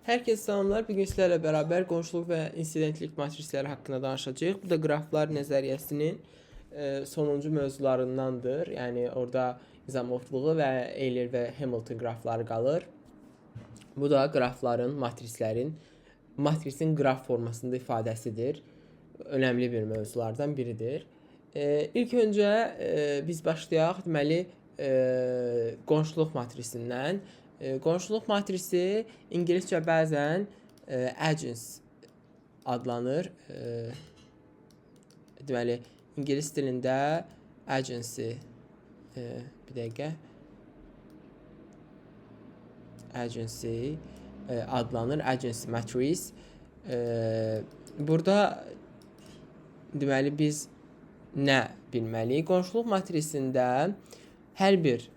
Hər kəs salamlar. Bugün sizlərlə bərabər qonşuluq və insidentlik matrisləri haqqında danışacağıq. Bu da qraflar nəzəriyyəsinin sonuncu mövzularındandır. Yəni orada izomorfluğu və Euler və Hamilton qrafları qalır. Bu da qrafların, matrisin qraf formasında ifadəsidir. Önəmli bir mövzulardan biridir. İlk öncə biz başlayaq deməli qonşuluq matrisindən. Qonşuluq matrisi ingiliscə bəzən agents adlanır. Deməli ingilis dilində agency bir dəqiqə agency adlanır. Agency matrix. Burada deməli biz nə bilməliyik? Qonşuluq matrisində hər bir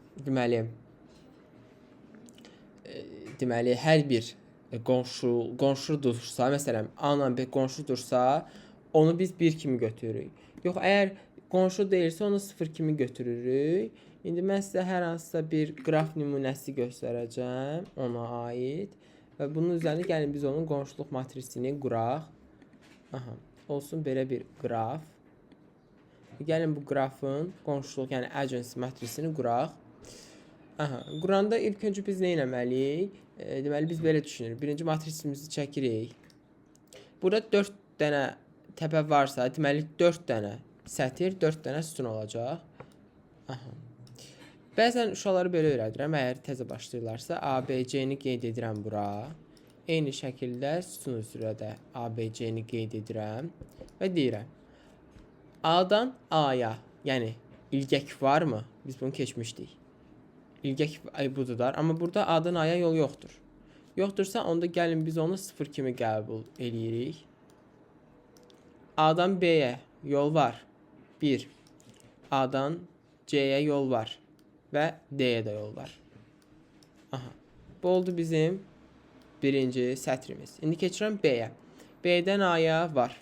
hər bir qonşudursa, məsələn, A ilə B qonşudursa, onu biz 1 kimi götürürük. Yox, əgər qonşu deyilsə, onu 0 kimi götürürük. İndi mən sizə hər hansısa bir qraf nümunəsi göstərəcəm ona aid və bunun üzərində gəlin biz onun qonşuluq matrisini quraq. Aha, olsun belə bir qraf. Gəlin bu qrafın qonşuluq, yəni agency matrisini quraq. Aha, quranda ilk öncə biz nə etməliyik? Deməli biz belə düşünürük. Birinci matrisimizi çəkirik. Burada 4 dənə təpə varsa, deməli 4 dənə sətir, 4 dənə sütun olacaq. Aha. Bəzən uşaqları belə öyrədirəm. Əgər təzə başlayırlarsa, ABC-ni qeyd edirəm bura. Eyni şəkildə sütun üzrə də ABC-ni qeyd edirəm və deyirəm: A-dan A-ya, yəni ilgək varmı? Biz bunu keçmişdik. İlgək budur, amma burada A-dan A-ya yol yoxdur. Yoxdursa, onda gəlin biz onu 0 kimi qəbul edirik. A-dan B-yə yol var. 1. A-dan C-yə yol var. Və D-yə də yol var. Aha. Bu oldu bizim birinci sətrimiz. İndi keçirəm B-yə. B-dən A-ya var.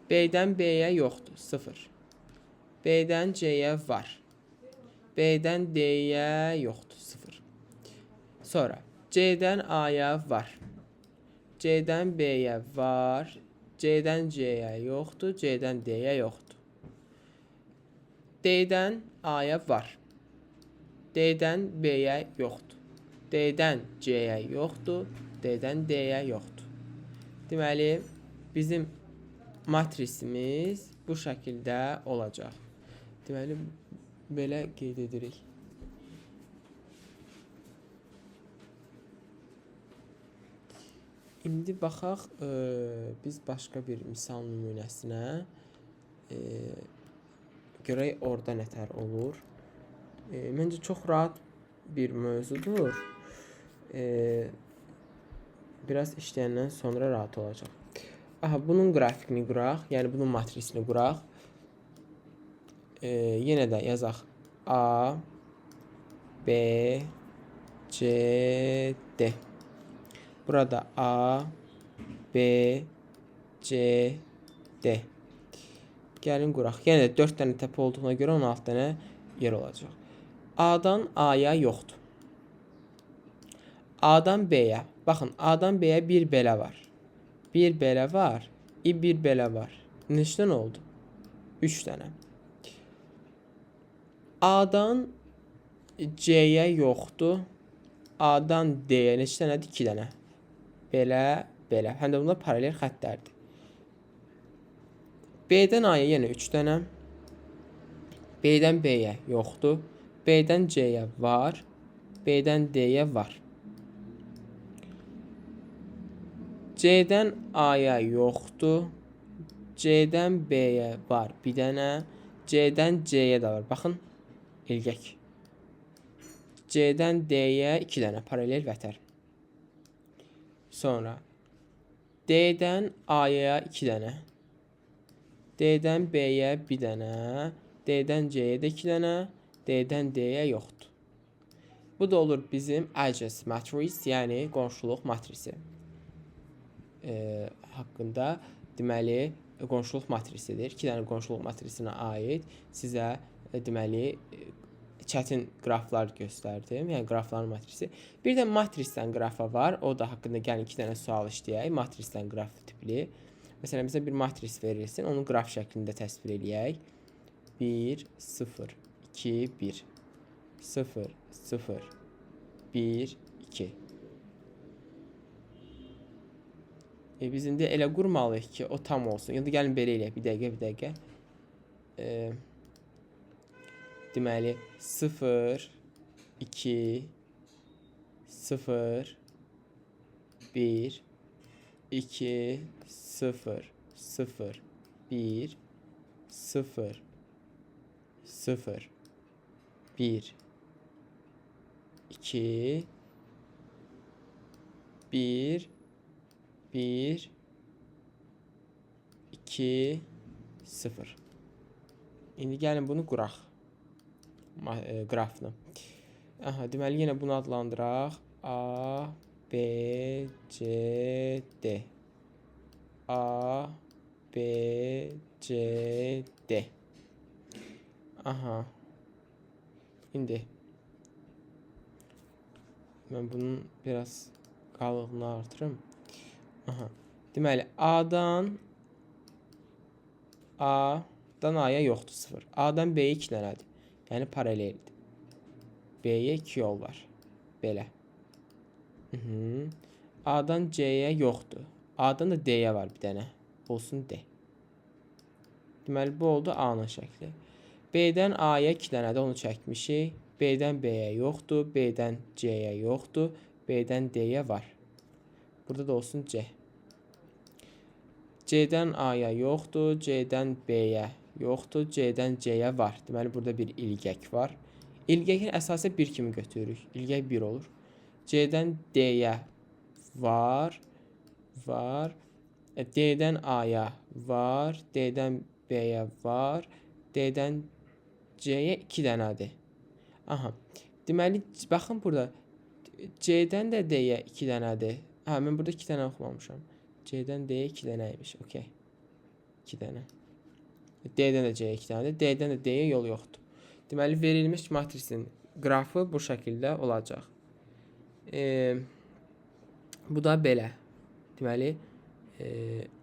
B-dən B-yə yoxdur. 0. B-dən C-yə var. B-dən D-yə yoxdur. 0. Sonra C-dən A-ya var. C-dən B-yə var. C-dən C-yə yoxdur. C-dən D-yə yoxdur. D-dən A-ya var. D-dən B-yə yoxdur. D-dən C-yə yoxdur. D-dən D-yə yoxdur. Deməli, bizim matrisimiz bu şəkildə olacaq. Deməli, belə qeyd edirik. İndi baxaq biz başqa bir misal nümunəsinə. Görək orada nətər olur. Məncə çox rahat bir mövzudur. Biraz işləyəndən sonra rahat olacaq. Aha, bunun qrafikini quraq, yəni bunun matrisini quraq. Yenə də yazaq A, B, C, D. Burada A, B, C, D. Gəlin quraq. Yenə də 4 dənə təpə olduğuna görə 16 dənə yer olacaq. A-dan A-ya yoxdur. A-dan B-yə. Baxın, A-dan B-yə bir belə var. Bir belə var. Bir belə var. Neçə dənə oldu? 3 dənə. A-dan C-yə yoxdur. A-dan D-yə neçə dənədir? 2 dənə. Belə, belə. Həm də bunlar paralel xəttlərdir. B-dən A-ya yenə 3 dənə. B-dən B-yə yoxdur. B-dən C-yə var. B-dən D-yə var. C-dən A-ya yoxdur. C-dən B-yə var bir dənə. C-dən C-yə də var. Baxın. İlgək. C-dən D-yə 2 dənə paralel vətər. Sonra D-dən A-ya 2 dənə. D-dən B-yə 1 dənə. D-dən C-yə də 2 dənə. D-dən D-yə yoxdur. Bu da olur bizim agency matrix, yəni qonşuluq matrisi haqqında. Deməli, qonşuluq matrisidir. 2 dənə qonşuluq matrisinə aid sizə deməli çətin qraflar göstərdim. Yəni qrafların matrisi. Bir də matrisdən qrafa var. O da haqqında gəlin 2 dənə sual işləyək. Matrisdən qraf tipli. Məsələn, bizə bir matris verilsin. Onu qraf şəklində təsvir eləyək. 1 0 2 1 0 0 1 2. Biz indi elə qurmalıyıq ki, o tam olsun. Ya da gəlin belə eləyək. Bir dəqiqə. Deməli 0 2 0 1 2 0 0 1 0 0 1 2 1 1 2 0. İndi gəlin bunu quraq. Qrafını. Aha, deməli yenə bunu adlandıraq. A B C D. A B C D. Aha. İndi mən bunun biraz qalınlığını artırım. Aha. Deməli A'dan A'ya yoxdur 0. A'dan B'yə 2 dənədir. Yəni paraleldir. B'yə 2 yol var. Belə. A'dan C'yə yoxdur. A'dan da D'yə var bir dənə. Olsun D. Deməli bu oldu A'nın şəkli. B'dən A'ya 2 dənədir, onu çəkmişik. B'dən B'yə yoxdur. B'dən C'yə yoxdur. B'dən D'yə var. Burada da olsun C. C'dən A'ya yoxdur. C'dən B'yə yoxdur. C'dən C'yə var. Deməli burada bir ilgək var. İlgəkin əsası 1 kimi götürürük. İlgək 1 olur. C'dən D'yə var. D'dən A'ya var. D'dən B'yə var. D'dən C'yə 2 dənədir. Aha. Deməli baxın burada C'dən də D'yə 2 dənədir. Ha, mən burada 2 dənə oxumamışam. C'dən D'yə 2 dənəymiş. Okey. 2 dənə. D'dən də C'yə 2 dənədir. D'dən də D'yə yol yoxdur. Deməli verilmiş matrisin qrafı bu şəkildə olacaq. Bu da belə. Deməli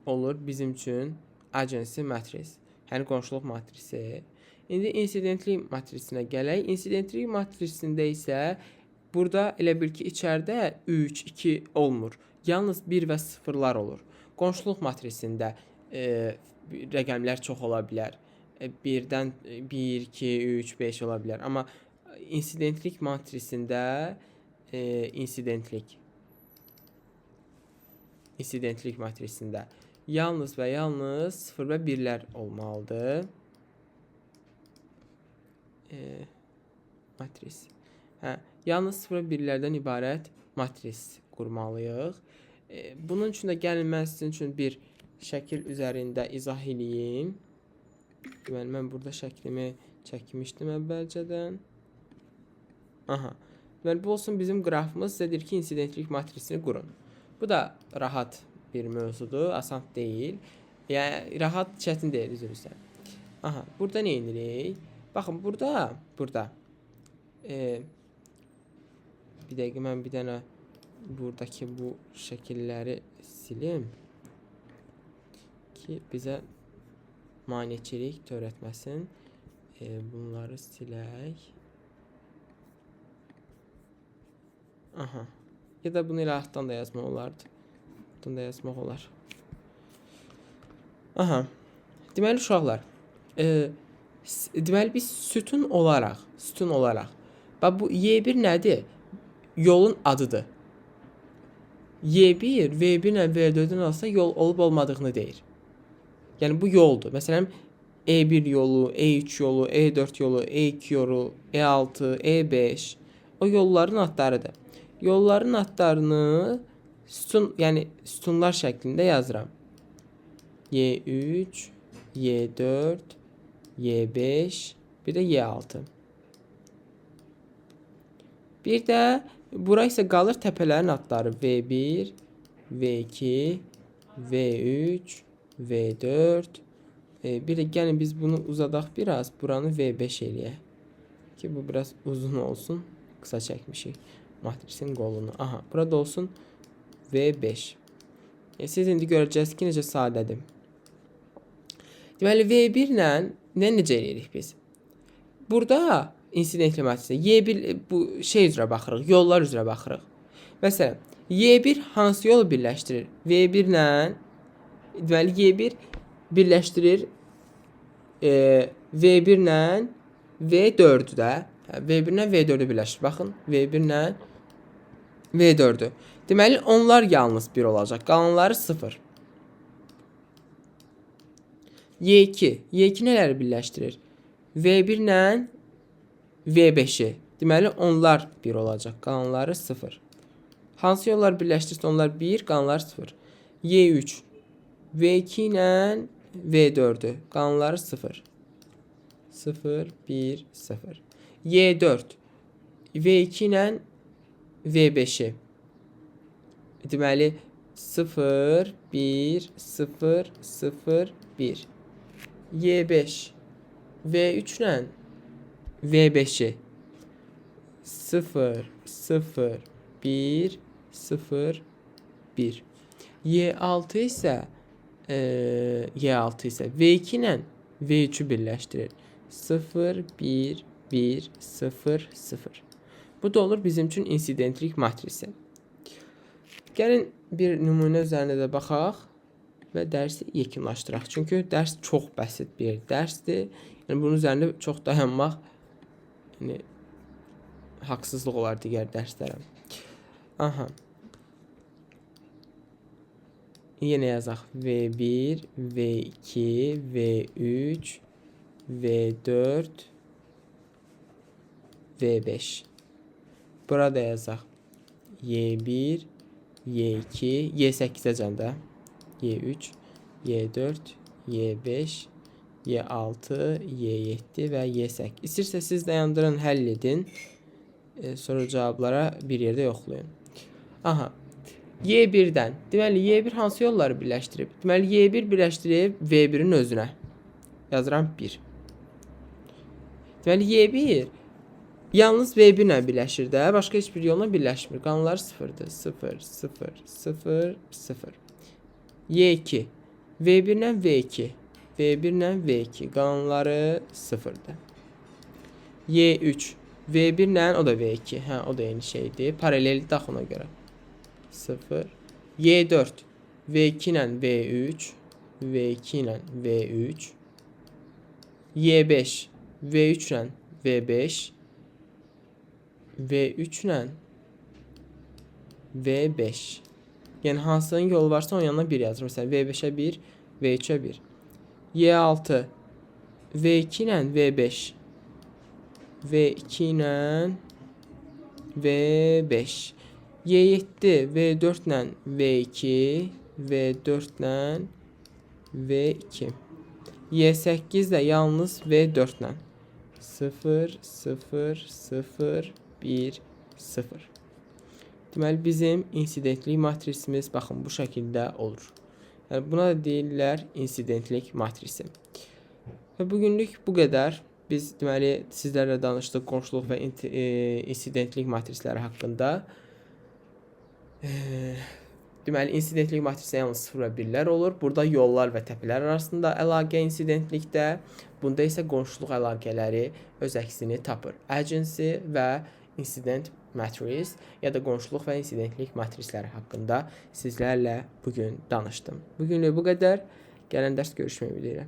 olur bizim üçün agency matris. Yəni qonşuluq matrisi. İndi insidentlik matrisinə gələk. İnsidentlik matrisində isə burada elə bil ki içəridə 3, 2 olmur. Yalnız 1 və 0'lar olur. Qonşuluq matrisində rəqəmlər çox ola bilər. 1-dən 1, 2, 3, 5 ola bilər. Amma insidentlik matrisində insidentlik matrisində yalnız və yalnız 0 və 1'lər olmalıdır. Matris. Yalnız 0 və 1'lərdən ibarət matris qurmalıyıq. Bunun üçün də gəlin mən sizin üçün bir şəkil üzərində izah edeyim. Deməli mən burada şəklimi çəkmişdim əvvəlcədən. Aha. Deməli bu olsun bizim qrafımız. Sizə deyir ki, insidentlik matrisini qurun. Bu da rahat bir mövzudur, asan deyil. Yəni rahat, çətin deyil, üzr istəyirəm. Aha, burada nə edirik? Baxın, burada bir dəqiqə mən bir dənə buradakı bu şəkilləri silim ki bizə maneçilik törətməsin. Bunları silək. Aha. Ya da bunu elə altdan da yazmaq olardı. Altdan da yazmaq olar. Aha. Deməli uşaqlar, deməli biz sütun olaraq bax bu Y1 nədir? Yolun adıdır. Y1 V1 ilə V4-ün arasında yol olub olmadığını deyir. Yəni bu yoldur. Məsələn E1 yolu, E3 yolu, E4 yolu, E2 yolu, E6, E5 o yolların adlarıdır. Yolların adlarını sütun, yəni sütunlar şəklində yazıram. Y3, Y4, Y5, bir də Y6. Bir də bura isə qalır təpələrin adları V1, V2, V3, V4. Bir də gəlin biz bunu uzadaq biraz. Buranı V5 eləyək. ki bu biraz uzun olsun. Kısa çəkmişik matrisin qolunu. Aha, burada olsun V5. Siz indi görəcəksiniz ki, necə sadədir. Deməli, V1 ilə necə eləyirik biz? Burada insidentli matrisdə Y1 bu şey üzrə baxırıq, yollar üzrə baxırıq. Məsələn, Y1 hansı yolu birləşdirir? V1 ilə deməli Y1 birləşdirir V1 ilə V4-ü də. V1 ilə V4-ü birləşdirir. Baxın, V1 ilə V4-ü. Deməli, onlar yalnız 1 olacaq. Qalanları 0. Y2. Y2 nələri birləşdirir? V1 ilə V5-i. Deməli, onlar 1 olacaq. Qalanları 0. Hansı yollar birləşdirirsə onlar 1, qalanları 0. Y3. V2 ilə V4-ü. Qalanları 0. 0, 1, 0. Y4. V2 ilə V5-i. Deməli 0, 1, 0, 0, 1. Y5 V3 ilə V5-i 0, 0, 1, 0, 1. Y6 isə V2 ilə V3-ü birləşdirir. 0, 1, 1, 0, 0. Bu da olur bizim üçün insidentlik matrisi. Gəlin bir nümunə üzərində də baxaq və dərsi yekunlaşdıraq. Çünki dərs çox bəsit bir dərsdir. Yəni bunun üzərində çox dayanmaq haqsızlıq olar digər dərslərə. Aha. Yenə yazaq. V1, V2, V3, V4, V5. Burada yazaq. Y1, Y2, Y8-ə cəmdə. Y3, Y4, Y5, Y6, Y7 və Y8. İstəyirsə siz dayandırın, həll edin. Sonra cavablara bir yerdə yoxlayın. Aha. Y1-dən. Deməli, Y1 hansı yolları birləşdirib? Deməli, Y1 birləşdirib V1-in özünə. Yazıram 1. Deməli, Y1 yalnız V1 ilə birləşir də, başqa heç bir yolla birləşmir. Qalanları 0-dır. 0, 0, 0, 0. Y2. V1 ilə V2. V1 ilə V2. Qalanları 0-dır. Y3. V1 ilə o da V2. Hə, o da eyni şeydir. Paraleldir dax ona görə. 0. Y4. V2 ilə V3. V2 ilə V3. Y5. V3 ilə V5. V3 ilə V5. Yəni hansının yolu varsa onun yanına 1 yazır. Məsələn, V5-ə 1, V3-ə 1. Y6 V2 ilə V5. V2 ilə V5. Y7 V4 ilə V2. V4 ilə V2. Y8 də yalnız V4 ilə. 0, 0, 0, 1, 0. Deməli, bizim insidentlik matrisimiz baxın bu şəkildə olur. Yəni, buna da deyirlər insidentlik matrisi. Və bugünlük bu qədər. Biz deməli sizlərlə danışdıq qonşuluq və insidentlik matrisləri haqqında. Deməli, insidentlik matrisi yalnız 0 və 1-lər olur. Burada yollar və təpələr arasında əlaqə insidentlikdə. Bunda isə qonşuluq əlaqələri öz əksini tapır. Agency və incident matris ya da qonşuluq və insidentlik matrisləri haqqında sizlərlə bugün danışdım. Bugünlük bu qədər. Gələn dərs görüşmək ümidi ilə.